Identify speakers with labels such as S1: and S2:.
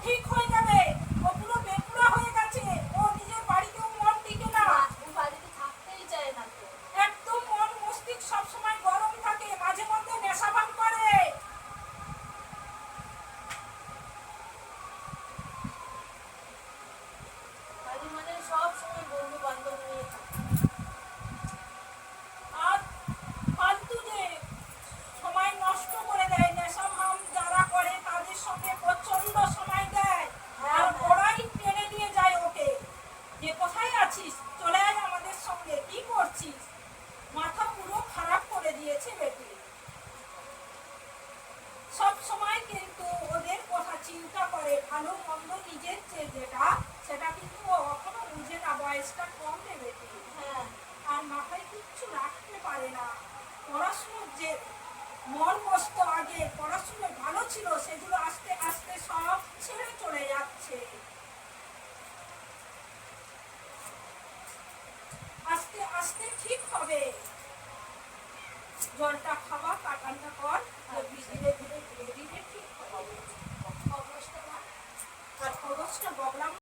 S1: ঠিক হয়ে যাবে। ও পুরো বেকুড়া হয়ে গেছে। ও নিজের বাড়িতেও মন টিকে না।
S2: ও বাড়িতে থাকতেই চায় না তো।
S1: একদম মন মস্তিষ্ক সবসময় গরম থাকে, মাঝে মধ্যে নেশা ভান করে।
S2: বাড়ি মানে সব সময় বন্ধু বান্ধব নিয়ে থাকে।
S1: আর ফালতু যে সময় নষ্ট করে দেয়, নেশা ভান যারা করে তাদের সঙ্গে প্রচন্ড সময় দেয়।
S2: হ্যাঁ,
S1: আর
S2: হ্যাঁ।
S1: ওরাই টেনে নিয়ে যায় ওকে, যে কোথায় আছিস, চলে আয় আমাদের সঙ্গে, কি করছিস। মাথা পুরো খারাপ করে দিয়েছে বেটি। সব সময় কিন্তু ওদের কথা চিন্তা করে, ভালো মন্দ নিজের যেটা সেটা কিন্তু ও কখনো বুঝে না, বয়সটা কম রে বেটি।
S2: হ্যাঁ।
S1: আর মাথায় কিচ্ছু রাখতে পারে না। পড়াশুনোর যে মন বসতো, আগে পড়াশুনো ভালো ছিল, সেগুলো আস্তে আস্তে সব ছেড়ে চলে যাচ্ছে। আস্তে আস্তে ঠিক হবে। জলটা খাওয়া, কাটানটা কর, ধীরে ধীরে ধীরে ধীরে ঠিক হবে। খরচটা বগলাম।